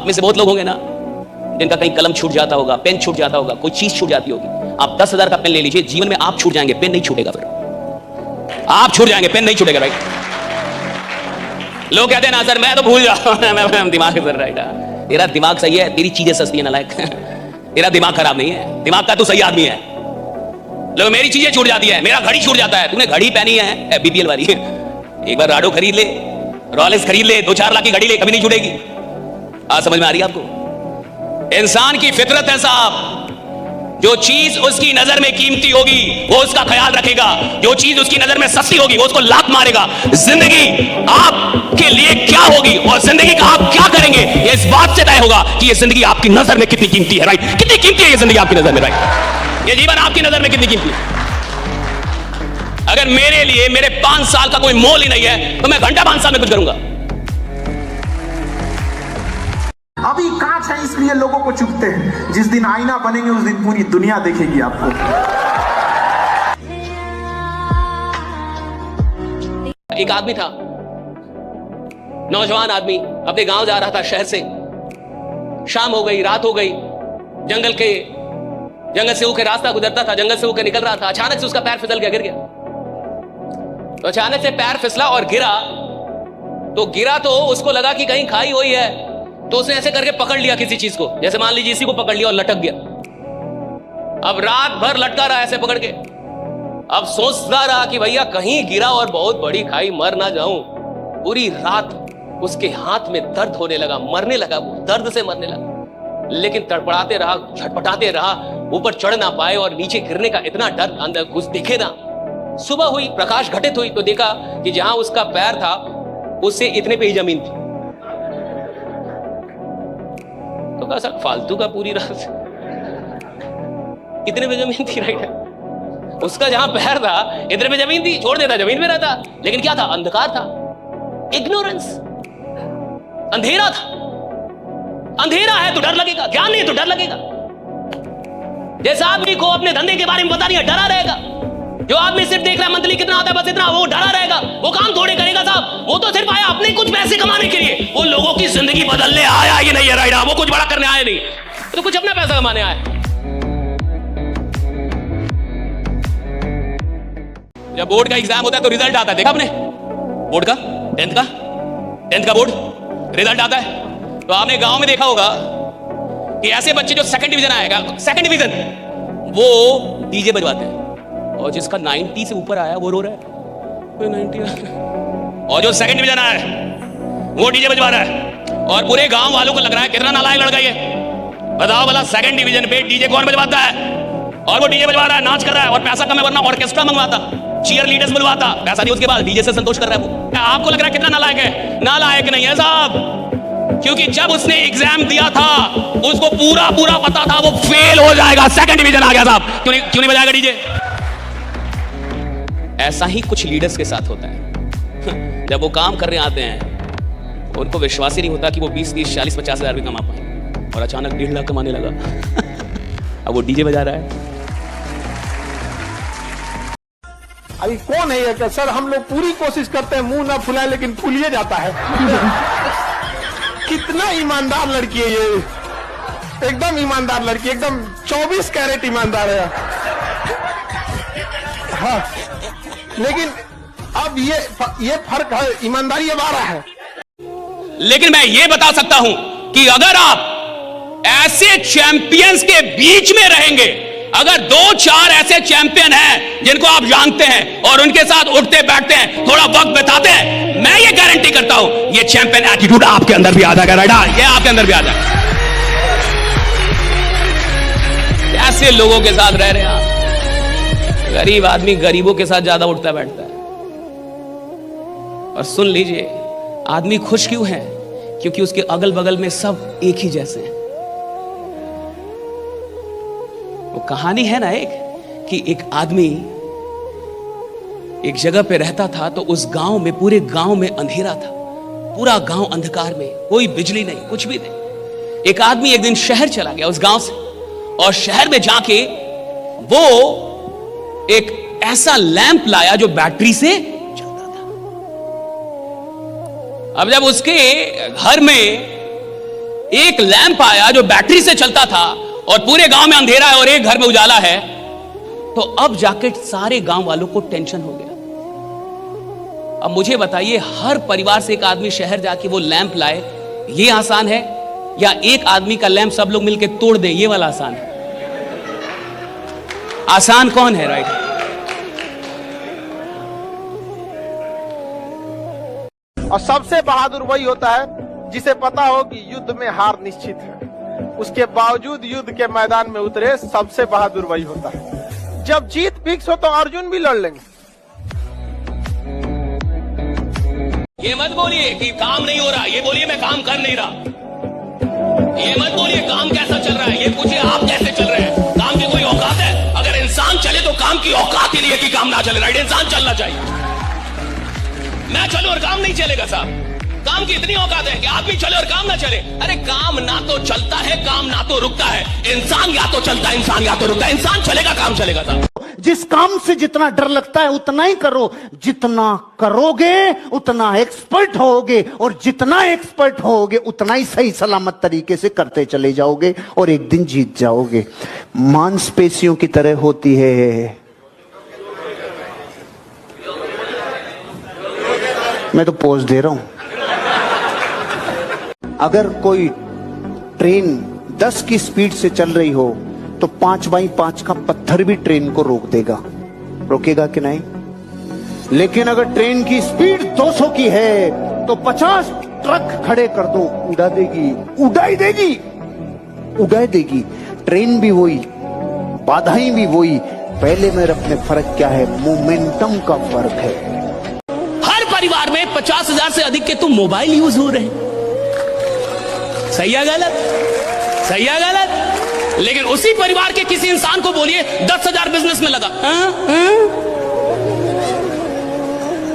आप में से बहुत लोग होंगे ना जिनका कहीं कलम छूट जाता होगा, पेन छूट जाता होगा, कोई चीज छूट जाती होगी। आप 10,000 का पेन ले लीजिए, जीवन में आप छूट जाएंगे, पेन नहीं छूटेगा। फिर आप छूट जाएंगे, पेन नहीं छूटेगा। राइट, लोग कहते हैं ना सर मैं तो भूल जाऊं दिमाग सर। राइट, तेरा दिमाग सही है, तेरी चीजें सस्ती है नालायक तेरा दिमाग खराब नहीं है, दिमाग का तू सही आदमी है। लोग मेरी चीजें छूट जाती है, मेरा घड़ी छूट जाता है। तूने घड़ी पहनी है बीपीएल वाली, एक बार राडो खरीद ले, रॉलेक्स खरीद ले, 2-4 लाख की घड़ी ले, कभी नहीं छूटेगी। आज समझ में आ रही है आपको? इंसान की फितरत है साहब, जो चीज उसकी नजर में कीमती होगी वो उसका ख्याल रखेगा, जो चीज उसकी नजर में सस्ती होगी वो उसको लात मारेगा। जिंदगी आपके लिए क्या होगी और जिंदगी का आप क्या करेंगे, ये इस बात से तय होगा कि ये जिंदगी आपकी नजर में कितनी कीमती है। राइट, कितनी कीमती है ये जिंदगी आपकी नजर में। राइट, ये जीवन आपकी नजर में कितनी कीमती है। अगर मेरे लिए मेरे 5 साल का कोई मोल ही नहीं है तो मैं घंटा 5 साल में कुछ करूंगा। अभी कांच है इसलिए लोगों को चुभते हैं, जिस दिन आईना बनेंगे उस दिन पूरी दुनिया देखेगी आपको। एक आदमी था, नौजवान आदमी, अपने गांव जा रहा था शहर से। शाम हो गई, रात हो गई, जंगल से होकर रास्ता गुजरता था, जंगल से होकर निकल रहा था। अचानक से उसका पैर फिसल गया, गिर गया। तो अचानक से पैर फिसला और गिरा तो उसको लगा कि कहीं खाई हुई है, तो उसने ऐसे करके पकड़ लिया किसी चीज को, जैसे मान लीजिए इसी को पकड़ लिया और लटक गया। अब रात भर लटका रहा ऐसे पकड़ के। अब सोचता रहा कि भैया कहीं गिरा और बहुत बड़ी खाई, मर ना जाऊं। पूरी रात उसके हाथ में दर्द होने लगा, मरने लगा, वो दर्द से मरने लगा। लेकिन तड़पड़ाते रहा, झटपटाते रहा, ऊपर चढ़ ना पाए और नीचे गिरने का इतना डर, अंदर कुछ दिखे ना। सुबह हुई, प्रकाश घटित हुई तो देखा कि जहां उसका पैर था उससे इतने पे ही जमीन थी। तो कहा सर फालतू का, पूरी रात इतने पे जमीन थी। राइट, उसका जहां पैर था इतने पे जमीन थी, छोड़ देता जमीन में रहता। लेकिन क्या था? अंधकार था, इग्नोरेंस, अंधेरा था। अंधेरा है तो डर लगेगा, ज्ञान नहीं तो डर लगेगा। जैसे आदमी को अपने धंधे के बारे में पता नहीं है, डरा रहेगा। जो आदमी सिर्फ देख रहा है मंथली कितना आता है बस इतना, वो डरा रहेगा, वो काम थोड़े करेगा साहब। वो तो सिर्फ आया अपने कुछ पैसे कमाने के लिए, वो लोगों की जिंदगी बदलने आया ही नहीं है। राइट, वो कुछ बड़ा करने आया नहीं, तो कुछ अपना पैसा कमाने आया। जब बोर्ड का एग्जाम होता है तो रिजल्ट आता है, देखा आपने? बोर्ड का 10th का बोर्ड रिजल्ट आता है। तो आपने गांव में देखा होगा कि ऐसे बच्चे जो सेकंड डिवीजन आएगा, सेकंड डिवीजन, वो डीजे बजवाते हैं, और जिसका 90 से ऊपर आया वो रो रहा है 90। और जो सेकंड डिवीजन आया है वो डीजे बजवा रहा है, और पूरे गांव वालों को लग रहा है कितना नालायक लड़का ये। बताओ भला सेकंड डिवीजन पे डीजे कौन बजवाता है? और वो डीजे बजवा रहा है, नाच कर रहा है, और पैसा कम है, वरना ऑर्केस्ट्रा मंगवाता, चीयर लीडर्स बुलवाता, पैसा नहीं उसके बाद डीजे से संतोष कर रहा है वो। आपको लग रहा है कितना नालायक है? नालायक नहीं है साहब, क्योंकि जब उसने एग्जाम दिया था उसको पूरा पता था वो फेल हो जाएगा। सेकंड डिवीजन आ गया साहब, क्यों नहीं बजाएगा डीजे? ऐसा ही कुछ लीडर्स के साथ होता है। जब वो काम करने आते हैं उनको विश्वास ही नहीं होता कि वो 20, 30, 40, 50 हजार भी कमा पाए, और अचानक 1.5 लाख कमाने लगा। अब वो डीजे बजा रहा है। अभी कौन है ये कि सर हम लोग पूरी कोशिश करते हैं मुंह ना फुलाए लेकिन फुलिए जाता है। कितना ईमानदार लड़की है ये, एकदम ईमानदार लड़की, एकदम 24 कैरेट ईमानदार है। हाँ, लेकिन अब ये फर्क है, ईमानदारी अब आ रहा है। लेकिन मैं ये बता सकता हूं कि अगर आप ऐसे चैंपियंस के बीच में रहेंगे, अगर 2-4 ऐसे चैंपियन हैं जिनको आप जानते हैं और उनके साथ उठते बैठते हैं, थोड़ा वक्त बिताते हैं, मैं ये गारंटी करता हूं ये चैंपियन एटीट्यूड आपके अंदर भी आ जाएगा। राइट, ये आपके अंदर भी आ जाएगा। ऐसे लोगों के साथ रह रहे हैं आप। गरीब आदमी गरीबों के साथ ज्यादा उठता बैठता है। और सुन लीजिए, आदमी खुश क्यों है? क्योंकि उसके अगल बगल में सब एक ही जैसे हैं। वो कहानी है ना एक, कि एक आदमी एक जगह पे रहता था, तो उस गांव में, पूरे गांव में अंधेरा था, पूरा गांव अंधकार में, कोई बिजली नहीं, कुछ भी नहीं। एक आदमी एक दिन शहर चला गया उस गांव से, और शहर में जाके वो एक ऐसा लैंप लाया जो बैटरी से चलता था। अब जब उसके घर में एक लैंप आया जो बैटरी से चलता था और पूरे गांव में अंधेरा है और एक घर में उजाला है, तो अब जाके सारे गांव वालों को टेंशन हो गया। अब मुझे बताइए, हर परिवार से एक आदमी शहर जाके वो लैंप लाए, ये आसान है, या एक आदमी का लैंप सब लोग मिलकर तोड़ दें, ये वाला आसान है? आसान कौन है? राइट। और सबसे बहादुर वही होता है जिसे पता हो कि युद्ध में हार निश्चित है, उसके बावजूद युद्ध के मैदान में उतरे, सबसे बहादुर वही होता है। जब जीत फिक्स हो तो अर्जुन भी लड़ लेंगे। ये मत बोलिए कि काम नहीं हो रहा, ये बोलिए मैं काम कर नहीं रहा। ये मत बोलिए काम कैसा चल रहा है, ये पूछिए आप कैसे चल रहे हैं। काम की कोई औकात है? अगर इंसान चले तो काम की औकात ही नहीं है कि काम ना चले। राइट, इंसान चलना चाहिए। मैं चलूं और काम नहीं चलेगा साहब? काम की इतनी औकात है कि आप भी चले और काम ना चले? अरे काम ना तो चलता है, काम ना तो रुकता है। इंसान या तो चलता है, इंसान या तो रुकता है। इंसान चलेगा, काम चलेगा साहब। जिस काम से जितना डर लगता है उतना ही करो। जितना करोगे उतना एक्सपर्ट होगे, और जितना एक्सपर्ट होगे उतना ही सही सलामत तरीके से करते चले जाओगे और एक दिन जीत जाओगे। मांसपेशियों की तरह होती है। मैं तो पोज दे रहा हूं। अगर कोई ट्रेन 10 की स्पीड से चल रही हो तो 5x5 का पत्थर भी ट्रेन को रोक देगा। रोकेगा कि नहीं? लेकिन अगर ट्रेन की स्पीड 200 की है तो 50 ट्रक खड़े कर दो, उड़ा देगी, उड़ाई देगी, उड़ा देगी। ट्रेन भी वही, बाधाएं भी वही, पहले में अपने फर्क क्या है? मोमेंटम का फर्क है। हर परिवार में 50,000 से अधिक के तो मोबाइल यूज हो रहे हैं। सही है गलत? सही है गलत? लेकिन उसी परिवार के किसी इंसान को बोलिए 10,000 बिजनेस में लगा,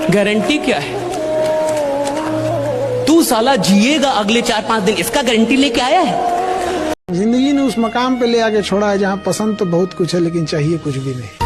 गारंटी क्या है? तू साला जिएगा अगले 4-5 दिन, इसका गारंटी लेके आया है? जिंदगी ने उस मकाम पे ले आके छोड़ा है जहाँ पसंद तो बहुत कुछ है लेकिन चाहिए कुछ भी नहीं।